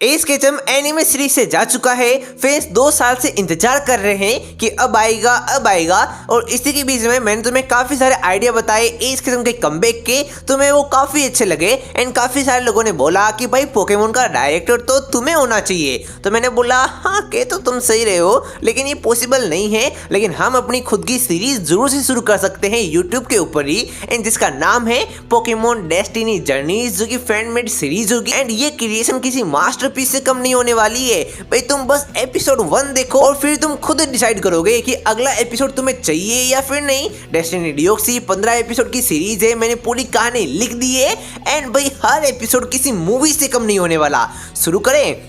S Ketchum anime series से जा चुका है। फैंस 2 साल से इंतजार कर रहे हैं कि अब आएगा और इसी के बीच में मैंने तुम्हें काफी सारे आइडिया बताए एस केचम के कमबैक के। तुम्हें वो काफी अच्छे लगे एंड काफी सारे लोगों ने बोला कि भाई पोकेमोन का डायरेक्टर तो तुम्हें होना चाहिए। तो मैंने बोला हाँ के तो तुम सही रहे हो, लेकिन ये पॉसिबल नहीं है। लेकिन हम अपनी खुद की सीरीज जरूर से शुरू कर सकते हैं यूट्यूब के ऊपर ही, एंड जिसका नाम है पोकेमोन डेस्टिनी जर्नीज, जो कि फैन मेड सीरीज होगी। एंड ये क्रिएशन किसी मास्टरपीस से कम नहीं होने वाली है। भाई तुम बस एपिसोड 1 देखो और फिर तुम खुद डिसाइड करोगे कि अगला एपिसोड तुम्हें चाहिए या फिर नहीं। डेस्टिनी डिओक्सी 15 एपिसोड की सीरीज है, मैंने पूरी कहानी लिख दी है एंड भाई हर एपिसोड किसी मूवी से कम नहीं होने वाला। शुरू करें।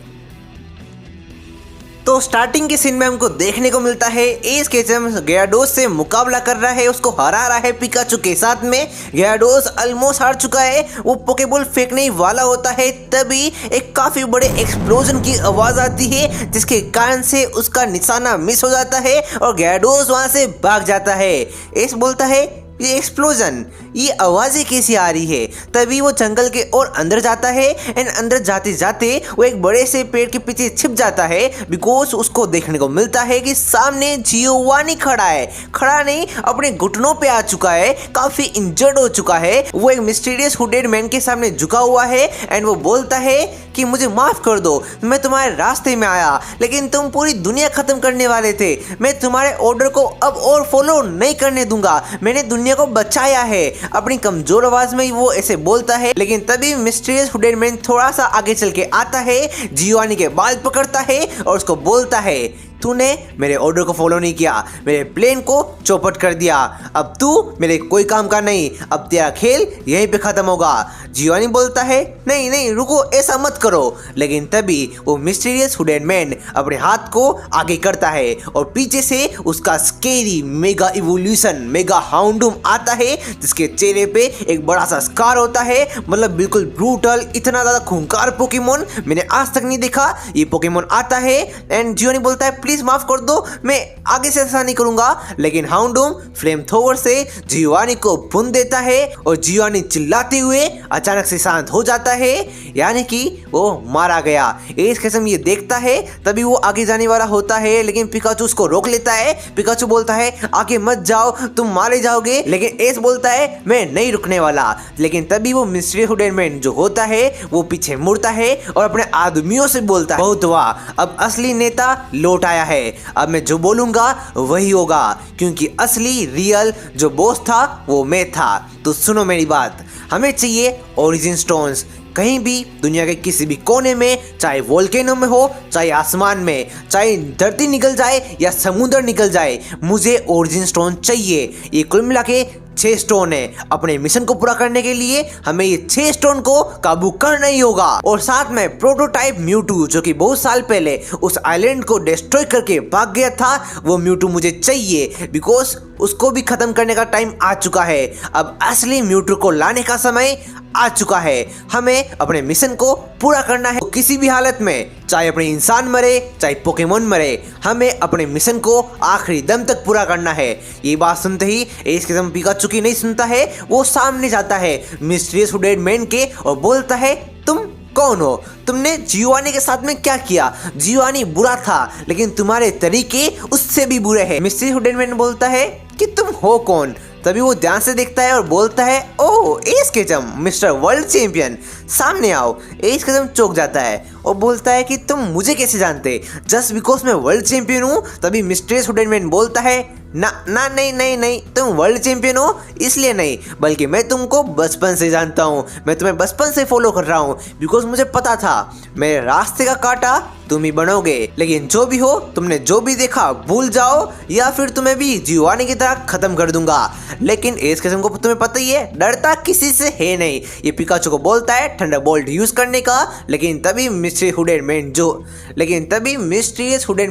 तो स्टार्टिंग के सीन में हमको देखने को मिलता है एस केचम ग्याराडोस से मुकाबला कर रहा है, उसको हरा रहा है पिकाचू के साथ में। ग्याराडोस ऑलमोस्ट हार चुका है, वो पोकेबॉल फेंकने वाला होता है, तभी एक काफी बड़े एक्सप्लोजन की आवाज आती है जिसके कारण से उसका निशाना मिस हो जाता है और ग्याराडोस वहां से भाग जाता है। एस बोलता है ये एक्सप्लोजन, ये आवाजें कैसी आ रही है। तभी वो जंगल के और अंदर जाता है एंड अंदर जाते जाते वो एक बड़े से पेड़ के पीछे छिप जाता है, बिकॉज उसको देखने को मिलता है कि सामने जियोवानी खड़ा है। खड़ा नहीं, अपने घुटनों पे आ चुका है, काफी इंजर्ड हो चुका है। वो एक मिस्टीरियस हुडेड मैन के सामने झुका हुआ है एंड वो बोलता है कि मुझे माफ कर दो, मैं तुम्हारे रास्ते में आया लेकिन तुम पूरी दुनिया खत्म करने वाले थे। मैं तुम्हारे ऑर्डर को अब और फॉलो नहीं करने दूंगा, मैंने दुनिया को बचाया है। अपनी कमजोर आवाज में वो ऐसे बोलता है, लेकिन तभी मिस्टीरियस हुडेड मैन थोड़ा सा आगे चल के आता है, जियोवानी के बाल पकड़ता है और उसको बोलता है तूने मेरे ऑर्डर को फॉलो नहीं किया, मेरे प्लेन को चौपट कर दिया, अब तू मेरे कोई काम का नहीं, अब तेरा खेल यहीं पे खत्म होगा। जियोवानी बोलता है नहीं नहीं रुको, ऐसा मत करो। लेकिन तभी वो मिस्टीरियस हुडेड मैन अपने हाथ को आगे करता है और पीछे से उसका स्केरी मेगा इवोल्यूशन मेगा हाउंडूम आता है, जिसके चेहरे पे एक बड़ा सा स्कार होता है, मतलब बिल्कुल ब्रूटल, इतना ज्यादा खूंखार पोकेमोन मैंने आज तक नहीं देखा। ये पोकेमोन आता है एंड जियोवानी बोलता है प्लीज माफ कर दो, मैं आगे से ऐसा नहीं करूंगा। लेकिन हाउंडूम फ्लेम थ्रोवर से जियोवानी को भून देता है और जियोवानी चिल्लाते हुए अचानक से शांत हो जाता है, यानी कि वो मारा गया। एस केचम ये देखता है, तभी वो आगे जाने वाला होता है, लेकिन पिकाचू उसको रोक लेता है। पिकाचू बोलता है आगे मत जाओ, तुम मारे जाओगे, लेकिन एस बोलता है मैं नहीं रुकने वाला। लेकिन तभी वो मिस्टीरियस हुडेड मैन जो होता है वो पीछे मुड़ता है और अपने आदमियों से बोलता है बहुत हुआ, अब असली नेता लौट आया है, अब मैं जो बोलूंगा वही होगा, क्योंकि असली रियल जो बॉस था वो मैं था। तो सुनो मेरी बात, हमें चाहिए ओरिजिन स्टोन्स, कहीं भी दुनिया के किसी भी कोने में, चाहे वोल्केनो में हो, चाहे आसमान में, चाहे धरती निकल जाए या समुद्र निकल जाए, मुझे ओरिजिन स्टोन चाहिए। ये कुल मिला के 6 स्टोन है। अपने मिशन को पूरा करने के लिए हमें ये 6 स्टोन को काबू करना ही होगा, और साथ में प्रोटोटाइप म्यूटू जो कि बहुत साल पहले उस आइलैंड को डिस्ट्रॉय करके भाग गया था, वो म्यूटू मुझे चाहिए, बिकॉज उसको भी खत्म करने का टाइम आ चुका है। अब असली म्यूटू को लाने का समय आ चुका है, हमें अपने मिशन को पूरा करना है किसी भी हालत में, चाहे अपने इंसान मरे चाहे पोकेमोन मरे, हमें अपने मिशन को आखिरी दम तक पूरा करना है। ये बात सुनते ही एस केचम पिकाचू की नहीं सुनता है, वो सामने जाता है मिस्टीरियस हुडेड मैन के और बोलता है तुम कौन हो, तुमने जियोवानी के साथ में क्या किया। जियोवानी बुरा था लेकिन तुम्हारे तरीके उससे भी बुरे हैं। मिस्टीरियस हुडेड मैन बोलता है कि तुम हो कौन। तभी वो ध्यान से देखता है और बोलता है oh Ash Ketchum, mister world champion, सामने आओ। एस केचम चौंक जाता है और बोलता है कि तुम मुझे कैसे जानते, जस्ट बिकॉज मैं वर्ल्ड चैंपियन हूँ। तभी मिस्टीरियस हुडेड मैन बोलता है ना ना नहीं नहीं नहीं, तुम वर्ल्ड चैंपियन हो इसलिए नहीं, बल्कि मैं तुमको बचपन से जानता हूँ, मैं तुम्हें बचपन से फॉलो कर रहा हूँ, बिकॉज मुझे पता था मेरे रास्ते का कांटा तुम ही बनोगे। लेकिन जो भी हो, तुमने जो भी देखा भूल जाओ या फिर तुम्हें भी जियोवानी की तरह खत्म कर दूंगा। लेकिन एस केचम को तुम्हें पता ही है, डरता किसी से है नहीं। ये पिकाचू को बोलता है थंडरबोल्ट यूज करने का, लेकिन तभी मिस्टीरियस हुडेड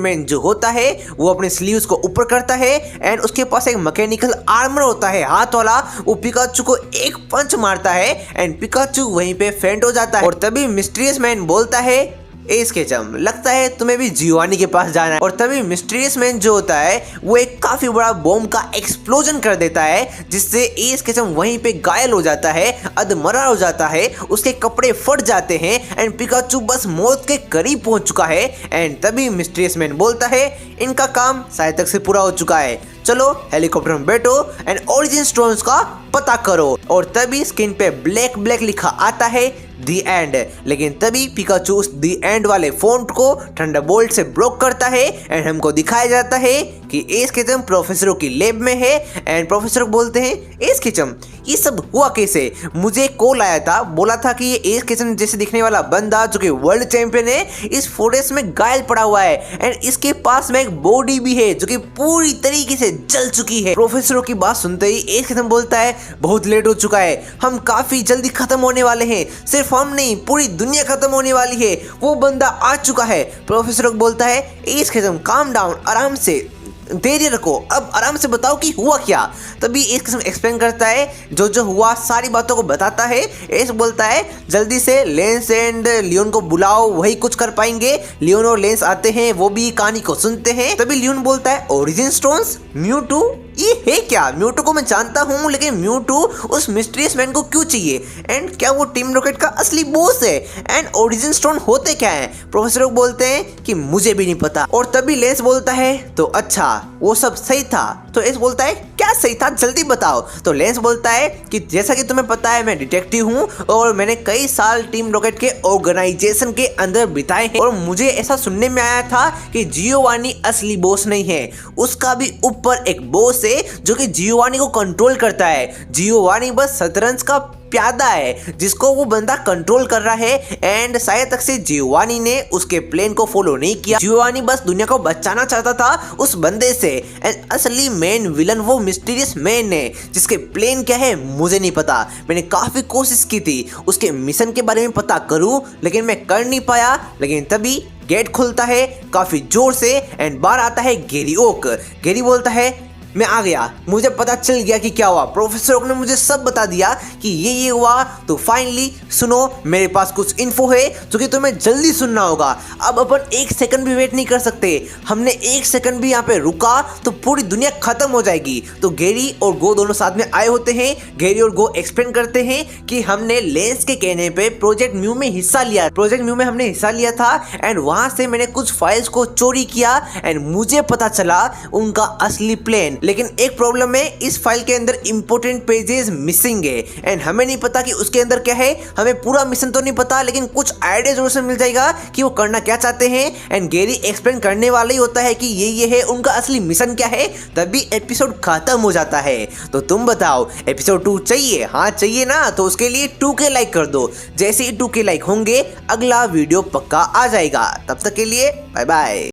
मैन जो होता है वो अपने स्लीव्स को ऊपर करता है एंड उसके पास एक मैकेनिकल आर्मर होता है हाथ वाला। वो पिकाचू को एक पंच मारता है एंड पिकाचू वहीं पे फेंट हो जाता है। और तभी मिस्टीरियस मैन बोलता है एस केचम, लगता है तुम्हें भी जियोवानी के पास जाना है। और तभी मिस्टीरियस मैन जो होता है वो एक काफी बड़ा बॉम्ब का एक्सप्लोजन कर देता है, जिससे एस केचम वहीं पे घायल हो जाता है, अधमरा हो जाता है, उसके कपड़े फट जाते हैं एंड पिकाचू बस मौत के करीब पहुंच चुका है। एंड तभी मिस्टीरियस मैन बोलता है इनका काम शायद तक से पूरा हो चुका है, चलो हेलीकॉप्टर में बैठो एंड ओरिजिन स्टोन्स का पता करो। और तभी स्क्रीन पे ब्लैक ब्लैक लिखा आता है दी एंड। लेकिन तभी पिकाचू उस दी एंड वाले फॉन्ट को थंडरबोल्ट से ब्लॉक करता है एंड हमको दिखाया जाता है कि एस केचम प्रोफेसरों की लैब में है। एंड प्रोफेसर बोलते हैं एस केचम ये सब हुआ कैसे? मुझे कॉल आया था, बोला था कि ये एस केचम जैसे दिखने वाला बंदा जो कि वर्ल्ड चैंपियन है इस फॉरेस्ट में घायल पड़ा हुआ है एंड इसके पास में एक बॉडी भी है जो कि पूरी तरीके से जल चुकी है। प्रोफेसरों की बात सुनते ही एस केचम बोलता है बहुत लेट हो चुका है, हम काफी जल्दी खत्म होने वाले हैं, सिर्फ हम नहीं पूरी दुनिया खत्म होने वाली है, वो बंदा आ चुका है। प्रोफेसर बोलता है एस केचम काम डाउन, आराम से धैर्य रखो, अब आराम से बताओ कि हुआ क्या। तभी एस केचम एक्सप्लेन करता है जो जो हुआ सारी बातों को बताता है। एस बोलता है जल्दी से लेंस एंड लियोन को बुलाओ, वही कुछ कर पाएंगे। लियोन और लेंस आते हैं, वो भी कहानी को सुनते हैं। तभी लियोन बोलता है ओरिजिन स्टोन्स, म्यूटू ये है क्या? म्यूटू को मैं जानता हूँ लेकिन म्यूटू उस मिस्टीरियस मैन को क्यों चाहिए एंड क्या वो टीम रॉकेट का असली बॉस है एंड ओरिजिन स्टोन होते क्या हैं? प्रोफेसर बोलते हैं कि मुझे भी नहीं पता। और तभी लेंस बोलता है तो अच्छा वो सब सही था? तो एस बोलता है क्या सही था जल्दी बताओ। तो लेंस बोलता है कि जैसा कि तुम्हें पता है मैं डिटेक्टिव हूँ और मैंने कई साल टीम रॉकेट के ऑर्गेनाइजेशन के अंदर बिताए हैं और मुझे ऐसा सुनने में आया था कि जियोवानी असली बॉस नहीं है, उसका भी ऊपर एक बॉस है जो कि जियोवानी को कंट्रोल करता है। जियोवानी बस शतरंज का प्यादा है जिसको वो बंदा कंट्रोल कर रहा है एंड शायद तक से जियोवानी ने उसके प्लान को फॉलो नहीं किया। जियोवानी बस दुनिया को बचाना चाहता था उस बंदे से एंड असली मेन विलन वो मिस्टीरियस मैन है जिसके प्लान क्या है मुझे नहीं पता। मैंने काफी कोशिश की थी उसके मिशन के बारे में पता करूं लेकिन मैं कर नहीं पाया। लेकिन तभी गेट खुलता है काफी जोर से एंड बाहर आता है गैरी ओक। गैरी बोलता है मैं आ गया, मुझे पता चल गया कि क्या हुआ, प्रोफेसर ओक ने मुझे सब बता दिया कि ये हुआ। तो फाइनली सुनो मेरे पास कुछ इन्फो है जो कि तुम्हें जल्दी सुनना होगा। अब अपन एक सेकंड भी वेट नहीं कर सकते, हमने एक सेकंड भी यहाँ पे रुका तो पूरी दुनिया खत्म हो जाएगी। तो गैरी और गो दोनों साथ में आए होते हैं। गैरी और गो एक्सप्लेन करते हैं कि हमने लेंस के कहने पे प्रोजेक्ट म्यू में हिस्सा लिया, प्रोजेक्ट म्यू में हमने हिस्सा लिया था एंड वहां से मैंने कुछ फाइल्स को चोरी किया एंड मुझे पता चला उनका असली प्लान। लेकिन एक प्रॉब्लम है, इस फाइल के अंदर इंपॉर्टेंट पेजेस मिसिंग है एंड हमें नहीं पता कि उसके अंदर क्या है। हमें पूरा मिशन तो नहीं पता लेकिन कुछ आइडिया जरूर से मिल जाएगा कि वो करना क्या चाहते हैं। एंड गैरी एक्सप्लेन करने वाला ही होता है कि ये है उनका असली मिशन क्या है। तभी एपिसोड खत्म हो जाता है। तो तुम बताओ एपिसोड 2 चाहिए? हाँ चाहिए ना, तो उसके लिए 2K लाइक कर दो। जैसे ही 2K लाइक होंगे अगला वीडियो पक्का आ जाएगा। तब तक के लिए बाय बाय।